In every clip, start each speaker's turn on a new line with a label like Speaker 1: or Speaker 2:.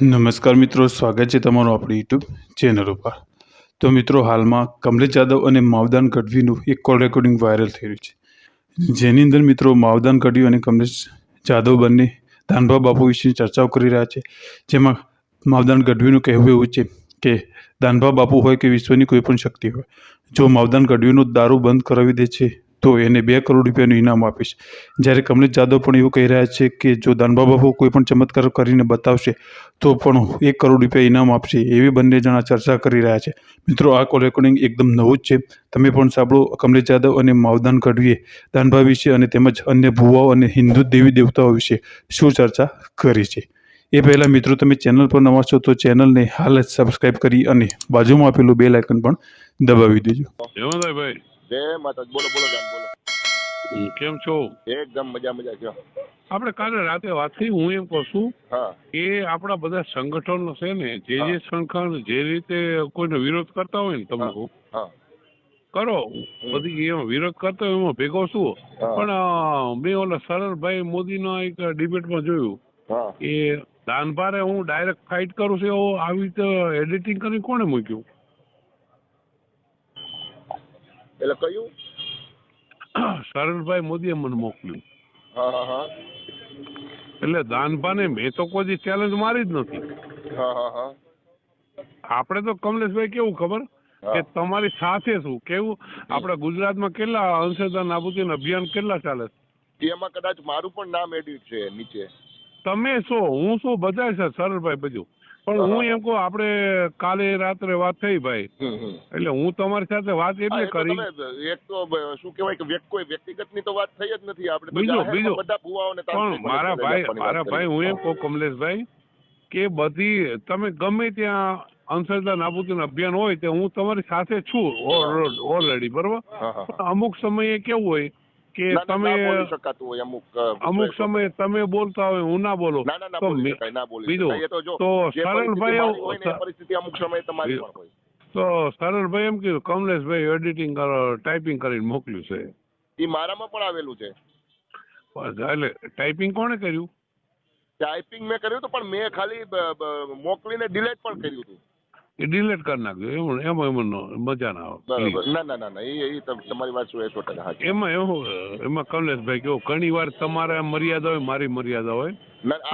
Speaker 1: નમસ્કાર મિત્રો, સ્વાગત છે તમારું આપણી યુટ્યુબ ચેનલ ઉપર. તો મિત્રો, હાલમાં કમલેશ જાદવ અને માવદાન ગઢવીનું એક કોલ રેકોર્ડિંગ વાયરલ થઈ રહ્યું છે, જેની અંદર મિત્રો માવદાન ગઢવી અને કમલેશ જાદવ બંને દાનભા બાપુ વિશે ચર્ચાઓ કરી રહ્યા છે. જેમાં માવદાન ગઢવીનું કહેવું એવું છે કે દાનભા બાપુ હોય કે વિશ્વની કોઈ પણ શક્તિ હોય, જો માવદાન ગઢવીનો દારૂ બંધ કરાવી દે છે તો એને 2 કરોડ રૂપિયાનું ઇનામ આપીશ. જ્યારે કમલેશ જાદવ પણ એવું કહી રહ્યા છે કે જો દાનભા બાપુ કોઈ પણ ચમત્કાર કરીને બતાવશે તો પણ 1 કરોડ રૂપિયા ઇનામ આપશે. એવી બંને જણા ચર્ચા કરી રહ્યા છે. મિત્રો, આ કોલ રેકોર્ડિંગ એકદમ નવું જ છે. તમે પણ સાંભળો. કમલેશ જાદવ અને માવદાન ગઢવીએ દાનભા વિશે અને તેમજ અન્ય ભુવાઓ અને હિન્દુ દેવી દેવતાઓ વિશે શું ચર્ચા કરી છે. એ પહેલાં મિત્રો, તમે ચેનલ પર નવા છો તો ચેનલને હાલ જ સબસ્ક્રાઇબ કરી અને બાજુમાં આપેલું બેલ આઇકન પણ દબાવી દેજો.
Speaker 2: હેમંતભાઈ,
Speaker 3: જય માતા. બોલો બોલો જાન બોલો.
Speaker 2: કેમ છો?
Speaker 3: એકદમ મજા કયો.
Speaker 2: આપણે કાલે રાતે વાત થઈ. હું એમ કહું છું
Speaker 3: હા
Speaker 2: કે આપણા બધા સંગઠનો છે ને, જે સંગઠન જે રીતે કોઈનો વિરોધ કરતા હોય ને, તમે કહો
Speaker 3: હા
Speaker 2: કરો, બધી એમાં વિરોધ કરતા હોય એમાં ભેગો છું. પણ મેં ઓલા સરળભાઈ મોદીનો એક ડિબેટમાં જોયું
Speaker 3: હા
Speaker 2: કે દાનભારે હું ડાયરેક્ટ ફાઇટ કરું છું એવું આવી રીતે એડિટિંગ કરીને કોણે મૂક્યું?
Speaker 3: એટલે કયું?
Speaker 2: સરળભાઈ મોદીએ મને મોકલ્યું.
Speaker 3: હા હા હા
Speaker 2: એટલે દાનભાને મેં તો કોઈ ચેલેન્જ મારી જ નથી.
Speaker 3: હા હા હા
Speaker 2: આપણે તો કમલેશભાઈ કેવું ખબર કે તમારી સાથે શું કેવું, આપણા ગુજરાતમાં કેટલા અંશદાન નાબૂદીનું અભિયાન કેટલા ચાલે છે?
Speaker 3: એમાં કદાચ મારું પણ નામ એડિટ છે નીચે.
Speaker 2: તમે શું, હું શું, બધા છે સરળભાઈ બધું. પણ હું એમ કહું, આપણે કાલે રાત્રે વાત થઈ ભાઈ, એટલે હું તમારી સાથે વાત એટલે કરી.
Speaker 3: એક તો શું કહેવાય કે કોઈ વ્યક્તિગતની તો વાત થઈ જ નથી. આપણે તો
Speaker 2: બીજું
Speaker 3: બધા ભુવાઓને
Speaker 2: પણ મારા ભાઈ હું એમ કહું કમલેશભાઈ કે બધી તમે ગમે ત્યાં અંશદાન નાબૂદીનું અભિયાન હોય તો હું તમારી સાથે છું ઓલરેડી, બરોબર. અમુક સમયે કેવું હોય કે તમે અમુક સમયે તમે બોલતા હોય હું ના બોલો તો બીજું તો સરળભાઈ
Speaker 3: અમુક સમયે તમારી પણ હોય
Speaker 2: તો સરળભાઈ એમ કીધું કમલેશભાઈ એડિટિંગ ટાઈપિંગ કરીને મોકલ્યું છે.
Speaker 3: એ મારામાં પણ આવેલું છે.
Speaker 2: એટલે ટાઈપિંગ કોણે કર્યું?
Speaker 3: ટાઈપિંગ મેં કર્યું હતું, પણ મેં ખાલી મોકલીને ડિલીટ પણ કર્યું હતું.
Speaker 2: એ ડિલીટ કરી નાખ્યું. એમાં મજા ના આવે.
Speaker 3: ના એ તમારી વાત શું 100%
Speaker 2: એમાં કમલેશભાઈ કેવું, ઘણી વાર તમારે મર્યાદા હોય, મારી મર્યાદા હોય.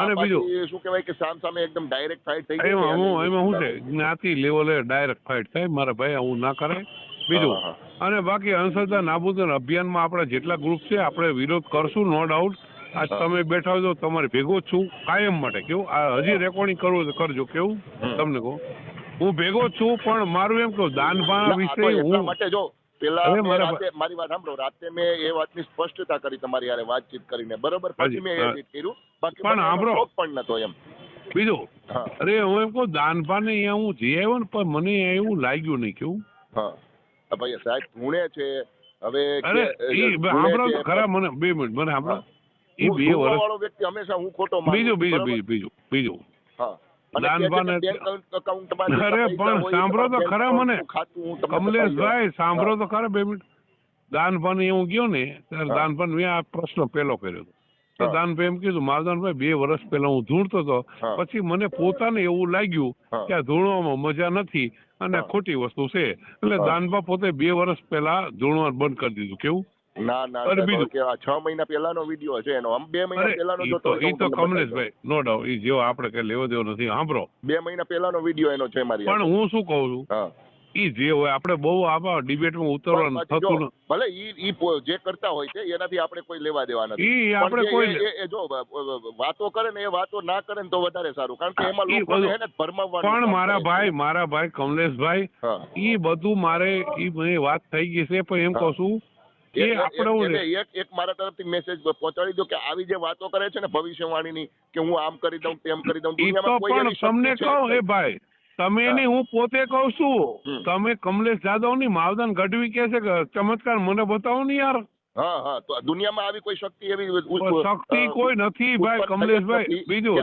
Speaker 2: અને બીજું
Speaker 3: શું કહેવાય કે સામે એકદમ ડાયરેક્ટ ફાઇટ થઈ ગઈ.
Speaker 2: એમાં શું છે, જ્ઞાતિ લેવલે ડાયરેક્ટ ફાઇટ થાય. મારા ભાઈ આવું ના કરાય. બીજું અને બાકી અંશદાન નાબૂદીના અભિયાનમાં આપણા જેટલા ગ્રુપ છે આપણે વિરોધ કરશું, નો ડાઉટ. આજ તમે બેઠા હોય તો તમારે ભેગો જ છું કાયમ માટે. કેવું આ હજી રેકોર્ડિંગ કરવું તો કરજો. કેવું તમને કહું, હું ભેગો જ છું. પણ મારું એમ કહું દાનભા વિશે હું
Speaker 3: માટે જો પેલા મારી વાત સાંભળો. રાતે મેં એ વાતની સ્પષ્ટતા કરી તમારી યારે વાતચીત કરીને, બરોબર. પછી મેં એડિટ કર્યું. બાકી
Speaker 2: પણ સાંભળો
Speaker 3: પણ નતો એમ.
Speaker 2: બીજું અરે હું એમ કહું દાનભાને અહીંયા હું જઈ આવ્યો ને, પણ મને એવું લાગ્યું નહીં. કેવું
Speaker 3: હા ભાઈ સાહેબ ધૂણે છે હવે.
Speaker 2: અરે સાંભળો તો ખરા, મને 2 મિનિટ મને સાંભળો. એ 2 વર્ષ વાળો
Speaker 3: વ્યક્તિ હંમેશા હું ખોટો
Speaker 2: બીજું
Speaker 3: હા
Speaker 2: દાનભાને અરે પણ સાંભળો તો ખરા મને કમલેશભાઈ, સાંભળો તો ખરા 2 મિનિટ. દાનભાને હું ગયો ને ત્યારે દાનભાને મેં આ પ્રશ્ન પહેલો કર્યો હતો. તો દાનભાઈ એમ કીધું, માવદાનભાઈ 2 વર્ષ પહેલા હું ધૂણતો હતો, પછી મને પોતાને એવું લાગ્યું કે આ ધૂણવામાં મજા નથી અને ખોટી વસ્તુ છે. એટલે દાનભા પોતે 2 વર્ષ પહેલા ધૂણવાનું બંધ કરી દીધું. કેવું
Speaker 3: ના બીજું 6 મહિના પહેલાનો વિડીયો છે એનો. 2 મહિના પહેલાનો
Speaker 2: તો કમલેશભાઈ નો ડાઉટ એ જેવો આપણે કઈ લેવો દેવો નથી. સાંભળો,
Speaker 3: 2 મહિના પહેલાનો વિડીયો એનો છે મારી.
Speaker 2: પણ હું શું કહું છું, ઈ જે હોય આપણે બહુ આવા ડિબેટમાં ઉતરવાનું થતું.
Speaker 3: ભલે ઈ જે કરતા હોય છે એનાથી આપણે કોઈ લેવા દેવા નથી.
Speaker 2: ઈ આપણે કોઈ
Speaker 3: જો વાતો કરે ને એ વાતો ના કરે ને તો વધારે સારું, કારણ કે એમાં લોકોને હે ને ભરમાવવાનું.
Speaker 2: પણ મારા ભાઈ કમલેશભાઈ ઈ બધું મારે ઈ વાત થઈ ગઈ છે. પણ એમ કહું છું
Speaker 3: એક મારા તરફથી મેસેજ પહોંચાડી દો કે આવી જે વાતો કરે છે ને ભવિષ્યવાણીની કે હું આમ કરી દઉં તેમ કરી દઉં,
Speaker 2: પણ તમને કહું એ ભાઈ તમે નહીં, હું પોતે કહું છું. તમે કમલેશ જાદવ ની માવદાન ગઢવી કે છે કે ચમત્કાર મને બતાવો ને યાર.
Speaker 3: હા તો દુનિયામાં આવી કોઈ શક્તિ એવી
Speaker 2: શક્તિ કોઈ નથી ભાઈ કમલેશભાઈ. બીજું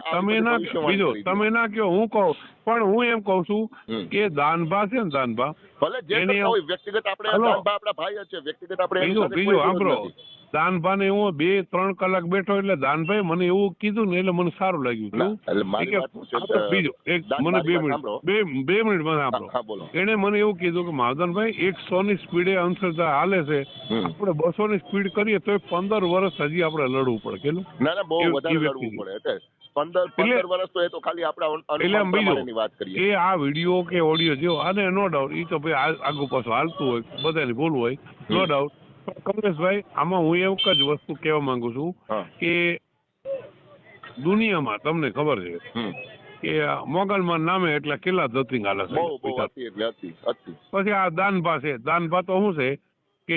Speaker 2: તમે ના કહો, હું કહું. પણ હું એમ કહું છું કે દાનભા છે ને, દાનભા
Speaker 3: ભલે જે વ્યક્તિગત આપણે આપણા ભાઈ છે, વ્યક્તિગત આપણે
Speaker 2: બીજું સાંભળો દાનભાને હું 2-3 કલાક બેઠો એટલે દાનભાઈ મને એવું કીધું ને એટલે મને સારું લાગ્યું.
Speaker 3: ના, એટલે મારી
Speaker 2: કે
Speaker 3: વાત શું છે,
Speaker 2: બીજું એક
Speaker 3: દાન,
Speaker 2: મને
Speaker 3: મારી
Speaker 2: 2
Speaker 3: વાત
Speaker 2: મિનિટ
Speaker 3: સાંભળો.
Speaker 2: 2 મિનિટ મને
Speaker 3: હા,
Speaker 2: સાંભળો.
Speaker 3: હા, બોલો.
Speaker 2: એને મને એવું કીધું કે માવદાનભાઈ 100 ની સ્પીડે અંધશ્રદ્ધા હાલે છે, આપણે 200 ની સ્પીડ કરીએ તો 15 વર્ષ હજી આપણે લડવું પડે. કેટલું?
Speaker 3: ના બહુ
Speaker 2: એ
Speaker 3: વધારે
Speaker 2: વ્યક્તિ
Speaker 3: લડવું પડે. એટલે 15 વર્ષ તો એ તો ખાલી આપણા
Speaker 2: એટલે
Speaker 3: અનુમાન પ્રમાણેની વાત
Speaker 2: બીજું
Speaker 3: કરીએ.
Speaker 2: કે આ વિડીયો કે ઓડિયો જેવો અને નો ડાઉટ એ તો ભાઈ આગુ પાછું હાલતું હોય, બધાને બોલવું હોય, નો ડાઉટ. કમલેશભાઈ, આમાં હું એક જ વસ્તુ કહેવા માંગુ છું
Speaker 3: હા.
Speaker 2: કે દુનિયામાં તમને ખબર છે કે મોગલમાં નામે એટલે કેટલા ધતિંગ હાલે છે.
Speaker 3: બહુ હતી એટલે હતી.
Speaker 2: પછી આ દાનભા છે. દાનભા તો શું છે કે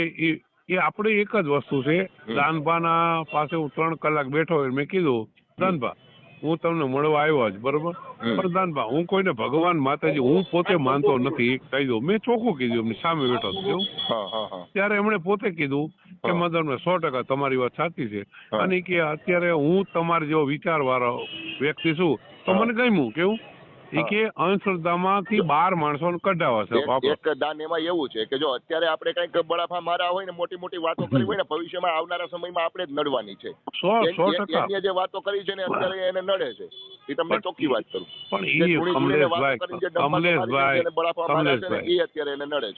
Speaker 2: એ આપણે એક જ વસ્તુ છે. દાનભાના પાસે હું 3 કલાક બેઠો હોય, મેં કીધું દાનભા હું તમને મળવા આવ્યો જ, બરોબર, પણ દાનભા હું કોઈને ભગવાન માતાજી હું પોતે માનતો નથી કહી દઉં. મેં ચોખ્ખું કીધું, એમની સામે બેઠો હતો. ત્યારે એમણે પોતે કીધું કે મદન 100% તમારી વાત સાચી છે, અને કે અત્યારે હું તમારા જેવો વિચાર વાળો વ્યક્તિ છું તો મને ગમ્યું. કેવું? એ કે અંધશ્રદ્ધામાંથી 12 માણસોને કઢાવા છે.
Speaker 3: એક દાન એમાં એવું છે કે જો અત્યારે આપણે કંઈક બળાફા મારા હોય ને મોટી મોટી વાતો કરી હોય ને, ભવિષ્યમાં આવનારા સમયમાં આપણે જ નડવાની છે.
Speaker 2: 100%
Speaker 3: એની જે વાતો કરી છે ને અત્યારે એને નડે છે. એ તમને ચોખ્ખી વાત કરું.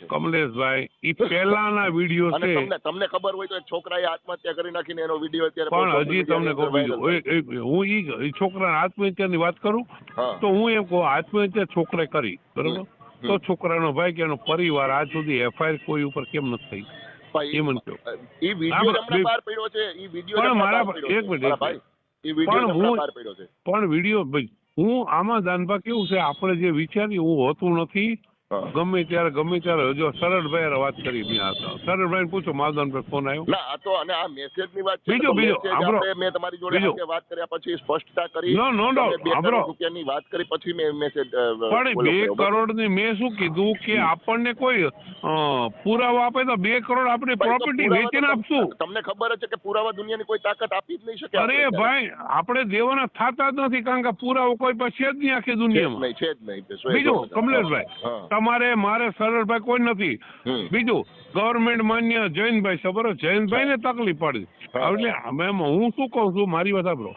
Speaker 2: કમલેશભાઈ એ પહેલાના વિડીયો છે.
Speaker 3: તમને ખબર હોય તો એક છોકરાએ આત્મહત્યા કરી નાખીને એનો વિડીયો અત્યારે
Speaker 2: પણ હજી તમને કહું બીજું, હું ઈ છોકરાને આત્મહત્યાની વાત કરું તો હું એમ કહું આત્મહત્યા છોકરાએ કરી, બરોબર, તો છોકરાનો ભાઈ કે એનો પરિવાર આજ સુધી એફઆઈઆર કોઈ ઉપર કેમ નથી થઈ? એ મને કહો. પણ વિડીયો હું આમાં દાનભા કેવું છે, આપણે જે વિચારીએ હું હોતું નથી. ગમે ત્યારે જો સરળભાઈ વાત કરી, સરળભાઈ પૂછો માવદાનભાઈ ફોન આવ્યો
Speaker 3: ના, આ તો અને આ મેસેજ ની વાત છે.
Speaker 2: બીજો
Speaker 3: મેં તમારી જોડે વાત કર્યા પછી સ્પષ્ટતા કરી,
Speaker 2: નો ડાઉટ,
Speaker 3: 2 કરોડ રૂપિયાની વાત કરી પછી મેં મેસેજ
Speaker 2: પણ 2 કરોડ ની મેં શું કીધું કે આપણને કોઈ પુરાવા આપે તો 2 કરોડ આપણે પ્રોપર્ટી વેચીને આપશું.
Speaker 3: તમને ખબર છે કે પુરાવા દુનિયાની કોઈ તાકાત આપી જ નહીં શકે.
Speaker 2: અરે ભાઈ, આપણે દેવાના થતા જ નથી, કારણ કે પુરાવો કોઈ પાસે જ નહીં આખી દુનિયામાં.
Speaker 3: છે જ નહીં.
Speaker 2: બીજું કમલેશભાઈ, તમારે મારે સરળભાઈ કોઈ નથી. બીજું ગવર્મેન્ટ માન્ય જૈનભાઈ છે, બરોબર, જૈનભાઈ ને તકલીફ પડી. એટલે હું શું કઉ છું, મારી વાત સાંભળો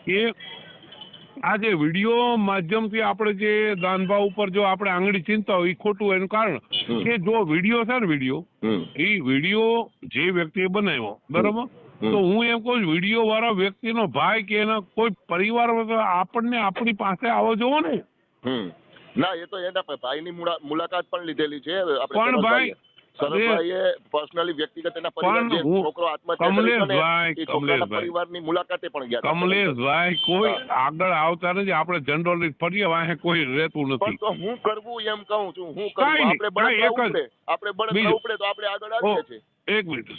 Speaker 2: કે આ જે વિડીયો માધ્યમથી આપણે જે દાનભા ઉપર જો આપણે આંગળી ચિંતા હોય એ ખોટું હોય. એનું કારણ કે જો વિડીયો છે ને, એ વિડીયો જે વ્યક્તિએ બનાવ્યો, બરોબર, તો હું એમ કહું છું વિડીયો વાળા વ્યક્તિનો ભાઈ કે એના કોઈ પરિવાર આપણને આપણી પાસે આવો જોવો ને.
Speaker 3: ના, એ તો એના ભાઈની મુલાકાત પણ લીધેલી છે.
Speaker 2: પણ ભાઈ
Speaker 3: સરળભાઈએ પર્સનલી વ્યક્તિગત એના પરિવાર જે છોકરો આત્મહત્યા કરી છોકરાના પરિવારની મુલાકાતે પણ ગયા.
Speaker 2: કમલેશભાઈ કોઈ આગળ આવતા નથી, આપણે જનરલી ફરીએ વાહે કોઈ રહેતું નથી.
Speaker 3: તો હું કરવું એમ કહું છું, હું કરવું આપણે બળતરા ઉપડે તો આપણે આગળ આવીએ છીએ.
Speaker 2: એક મિનિટ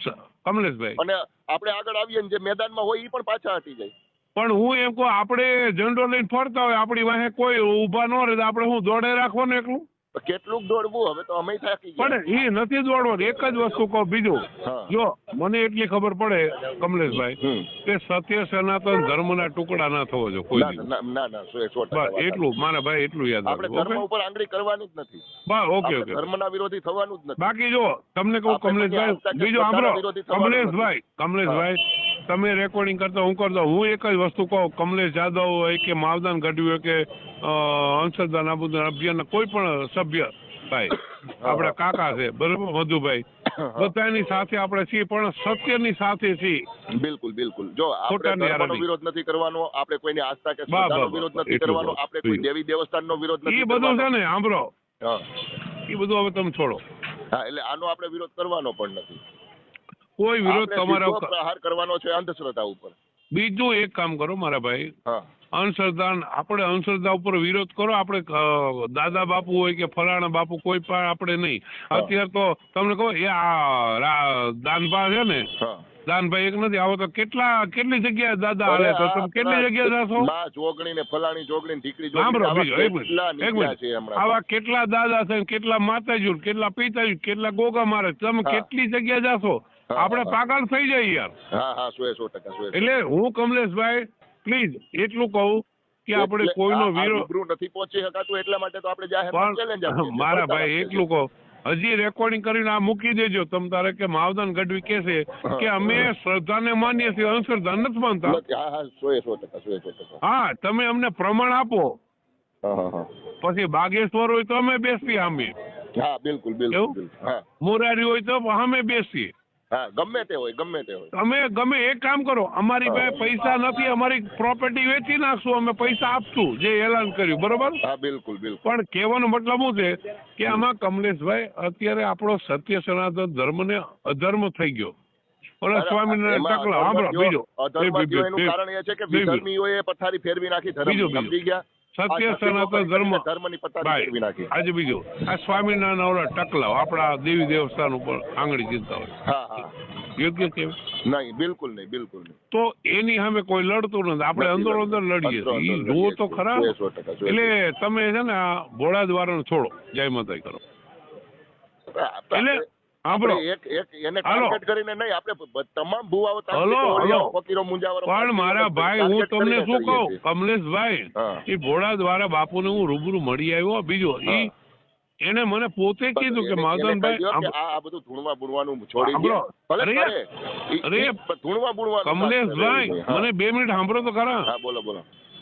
Speaker 2: કમલેશભાઈ,
Speaker 3: અને આપણે આગળ આવીએ ને જે મેદાનમાં હોય એ પણ પાછા હટી જાય.
Speaker 2: પણ હું એમ કહું આપણે ઝંડો લઈને ફરતા હોય, આપણી વાહે કોઈ ઉભા ન રહે, આપણે હું દોડે રાખવાનું એકલું?
Speaker 3: કેટલું દોડવું? હવે તો અમે થાકી ગયા.
Speaker 2: પણ એ નથી દોડવાનું. એક જ વસ્તુ કહું. બીજું જો મને એટલી ખબર પડે કમલેશભાઈ કે સત્ય સનાતન ધર્મના ટુકડા ના થવો જોઈએ કોઈ. એટલું મારા ભાઈ, એટલું યાદ
Speaker 3: આપણે ધર્મ ઉપર આંગળી કરવાની જ નથી.
Speaker 2: બસ, ઓકે.
Speaker 3: ધર્મના વિરોધી થવાનું જ નથી.
Speaker 2: બાકી જો તમને કહું કમલેશભાઈ, બીજું સાંભળો કમલેશભાઈ, તમે રેકોર્ડિંગ કરતા હું કરતો, હું એક જ વસ્તુ કહું, કમલેશ જાદવ હોય કે માવદાન ગઢવી કે અંધશ્રદ્ધા નાબૂદી અભિયાનના કોઈ પણ સભ્ય ભાઈ, આપડા કાકા છે, બરોબર, મધુભાઈ, બધાની સાથે આપણે છીએ, પણ સત્યની સાથે છીએ.
Speaker 3: બિલકુલ. જો આપણે ધર્મનો વિરોધ નથી કરવાનો, આપણે કોઈની આસ્થા કે શ્રદ્ધાનો વિરોધ નથી કરવાનો, આપણે કોઈ દેવી દેવસ્થાનનો વિરોધ નથી
Speaker 2: કરવાનો. એ બધું છે ને, સાંભળો, એ બધું હવે તમે છોડો.
Speaker 3: હા, એટલે આનો આપણે વિરોધ કરવાનો પણ નથી.
Speaker 2: કોઈ વિરોધ તમારા
Speaker 3: પ્રહાર કરવાનો છે અંધશ્રદ્ધા ઉપર.
Speaker 2: બીજું એક કામ કરો મારા ભાઈ, આપણે અંધશ્રદ્ધા ઉપર વિરોધ કરો. આપણે દાદા બાપુ હોય કે ફલાણા બાપુ કોઈ પણ આપણે નહીં. અત્યારે તો તમને કહો એ આ દાનભા છે ને, દાનભાઈ એક નથી, આવો તો કેટલી જગ્યાએ દાદા હાલે, તો તમે કેટલી જગ્યાએ જશો?
Speaker 3: જોગણી ને ફલાણી જોગણી દીકરી જોગણી,
Speaker 2: આવા કેટલા દાદા છે, કેટલા માતાજી, કેટલા પિતાજી, કેટલા ગોગા મારે, તમે કેટલી જગ્યાએ જશો? આપણે પાગલ થઈ જાય યાર.
Speaker 3: હા, 100%.
Speaker 2: એટલે હું કમલેશભાઈ પ્લીઝ એટલું કહું કે આપણે કોઈનો વિરોધ
Speaker 3: નથી પહોંચી શકાતું, એટલા માટે તો આપણે જાહેર ચેલેન્જ આપીએ.
Speaker 2: મારા ભાઈ એટલું કહો હજી રેકોર્ડિંગ કરીને આ મૂકી દેજો તમ તારે કે માવદાન ગઢવી કે છે કે અમે શ્રદ્ધાને માનીએ છીએ અંધશ્રદ્ધા નથી માનતા.
Speaker 3: હા હા 100%
Speaker 2: હા તમે અમને પ્રમાણ આપો.
Speaker 3: હા.
Speaker 2: પછી બાગેશ્વર હોય તો અમે બેસીએ અમે.
Speaker 3: હા બિલકુલ બિલકુલ. હા
Speaker 2: મોરારી હોય તો અમે બેસીએ.
Speaker 3: હા ગમે તે હોય.
Speaker 2: તમે ગમે એક કામ કરો, અમારી પાસે પૈસા નથી, અમારી પ્રોપર્ટી વેચી નાખશું, અમે પૈસા આપશું જે એલાન કર્યું, બરોબર.
Speaker 3: હા બિલકુલ.
Speaker 2: પણ કહેવાનો મતલબ શું છે કે આમાં કમલેશભાઈ અત્યારે આપણો સત્ય સનાતન ધર્મને અધર્મ થઈ ગયો. ઓલા સ્વામિનારાયણ ટકલા સાંભળો બીજો
Speaker 3: એનું કારણ એ છે કે વિધર્મીઓએ પથારી ફેરવી નાખી ધર્મ, સમજી ગયા?
Speaker 2: સત્ય સનાતન
Speaker 3: ધર્મની પથારી ફેરવી નાખી.
Speaker 2: આજે બીજો આ સ્વામિનારાયણ ઓલા ટકલા આપણા દેવી દેવસ્થાન ઉપર આંગળી ચિંતા હોય.
Speaker 3: હા
Speaker 2: યોગ્ય છે
Speaker 3: નહીં? બિલકુલ નહીં.
Speaker 2: તો એની સામે કોઈ લડતું નથી, આપણે અંદર લડીએ છીએ. જુઓ તો ખરા.
Speaker 3: 100%.
Speaker 2: એટલે તમે છે ને આ ભોળા દ્વારણ છોડો, જય માતા કરો. એટલે સાંભળો,
Speaker 3: એને ટાર્ગેટ કરીને નહીં, આપણે તમામ ભુવાઓ ફકીરો મુંજાવરો.
Speaker 2: પણ મારા ભાઈ હું તમને શું કહું કમલેશભાઈ, એ ભોળા દ્વારા બાપુને હું રૂબરૂ મળી આવ્યો. બીજો એને મને પોતે કીધું કે માધવનભાઈ
Speaker 3: આ બધું ધૂણવા બુણવાનું છોડી દો.
Speaker 2: અરે
Speaker 3: ધૂણવા બુણવાનું
Speaker 2: કમલેશભાઈ મને 2 મિનિટ સાંભળો તો ખરા.
Speaker 3: હા બોલો.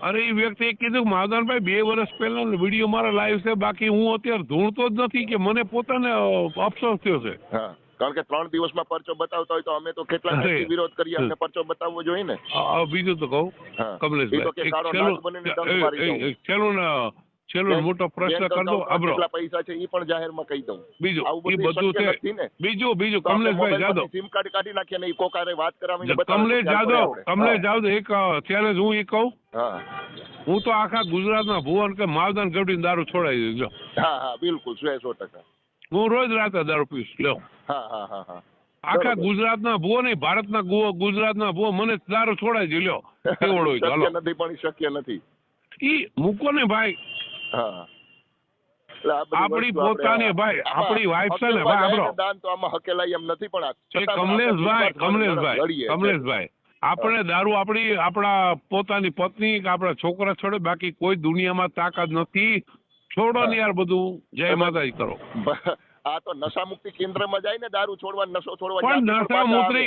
Speaker 2: અરે એ વ્યક્તિએ કીધું માધવનભાઈ 2 વર્ષ પહેલા વિડીયો મારા લાઈવ છે, બાકી હું અત્યારે ધૂણતો જ નથી, કે મને પોતાને અફસોસ થયો છે.
Speaker 3: કારણ કે 3 દિવસમાં પરચો બતાવતા હોય તો અમે તો કેટલા વિરોધ કરીએ, અમને પરચો બતાવવો જોઈએ ને.
Speaker 2: બીજું તો કહું કમલેશભાઈ, છેલ્લો મોટો પ્રશ્ન કર દો.
Speaker 3: કેટલા પૈસા છે એ પણ જાહેરમાં કહી દઉં.
Speaker 2: બીજું એ બધું છે. બીજું કમલેશભાઈ જાદવ
Speaker 3: સિમ કાર્ડ કાઢી નાખીએ ને એ કોકારે વાત કરાવીને
Speaker 2: કમલેશ જાદવ એક ચેલેન્જ હું એ કહું. હું તો આખા ગુજરાતના ભુવન કે માવદાન ગઢવી દારૂ છોડાવી દીધો.
Speaker 3: હા બિલકુલ 100%.
Speaker 2: હું રોજ રાતે દારૂ પીશ. લ્યો આખા ગુજરાતના ભુવો નહીં, ભારતના ગુજરાતના ભુવો મને દારૂ છોડાવી દે. લ્યો કેવડો હોય ચાલો.
Speaker 3: નથી પણ શક્ય નથી.
Speaker 2: ઈ મૂકો ને ભાઈ. આપણી પોતાની ભાઈ આપણી વાઈફ છે ને ભાઈ આપણો
Speaker 3: દાન તો આમાં હકેલાઈ એમ નથી. પણ
Speaker 2: કમલેશભાઈ આપણે દારૂ આપણા પોતાની પત્ની કે આપણા છોકરા છોડે, બાકી કોઈ દુનિયામાં તાકાત નથી. છોડો ને યાર બધું. જય માતાજી કરો.
Speaker 3: આ તો નશા મુક્તિ કેન્દ્રમાં જાય ને દારૂ છોડવા, નશો છોડવા,
Speaker 2: પણ નશા મુક્તિ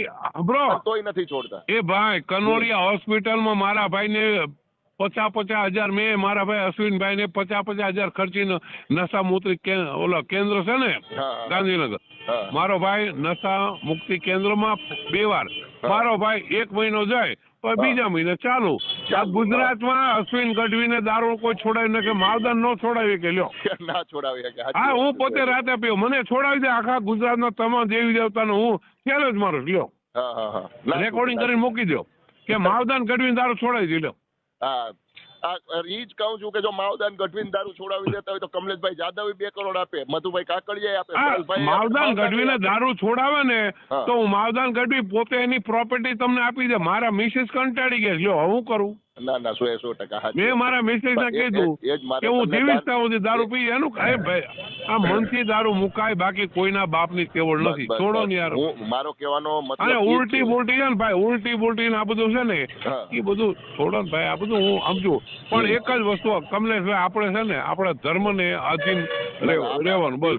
Speaker 2: બ્રો
Speaker 3: તોય નથી છોડતા.
Speaker 2: એ ભાઈ કનોરિયા હોસ્પિટલમાં મારા ભાઈને 50,000 મેં મારા ભાઈ અશ્વિનભાઈ ને 50,000 ખર્ચીને નશા મુક્તિ ઓલા કેન્દ્ર છે ને ગાંધીનગર, મારો ભાઈ નશા મુક્તિ કેન્દ્રમાં 2 વાર મારો ભાઈ 1 મહિનો જાય પણ બીજા મહિને ચાલુ. ગુજરાતમાં અશ્વિન ગઢવીને દારૂ કોઈ છોડાવી નાખે, માવદાન નો છોડાવી કે લ્યો
Speaker 3: ના છોડાવી.
Speaker 2: હા હું પોતે રાતે પીયો, મને છોડાવી દે. આખા ગુજરાતના તમામ દેવી દેવતાનો હું ખ્યાલ જ મારો. લ્યો રેકોર્ડિંગ કરીને મૂકી દો કે માવદાન ગઢવીને દારૂ છોડાવી દે. લ્યો
Speaker 3: ઈ જ કહું છું કે જો માવદાન ગઢવીને દારૂ છોડાવી દેતા હોય તો કમલેશભાઈ જાદવ 2 કરોડ આપે, મધુભાઈ કાકડિયા આપે.
Speaker 2: માવદાન ગઢવીને દારૂ છોડાવે ને તો હું માવદાન ગઢવી પોતે એની પ્રોપર્ટી તમને આપી દે. મારા મિસિસ કંટાળી ગયા. લ્યો હું કરું.
Speaker 3: ના 100%
Speaker 2: મેં મારા મિસિસ ને કીધું કે હું જીવીશ ત્યાં સુધી દારૂ પી. એનું ભાઈ આ મનથી દારૂ મુકાય, બાકી કોઈના બાપની તેવડ નથી. છોડો ને યાર.
Speaker 3: મારો કહેવાનો મતલબ
Speaker 2: અને ઉલટી બોલટી છે ને ભાઈ, ઉલટી બોલટી આ બધું છે ને એ બધું છોડો ને ભાઈ. આ બધું હું સમજુ, પણ એક જ વસ્તુ કમલેશભાઈ, આપણે છે ને આપણા ધર્મને આધીન રહેવાનું બસ.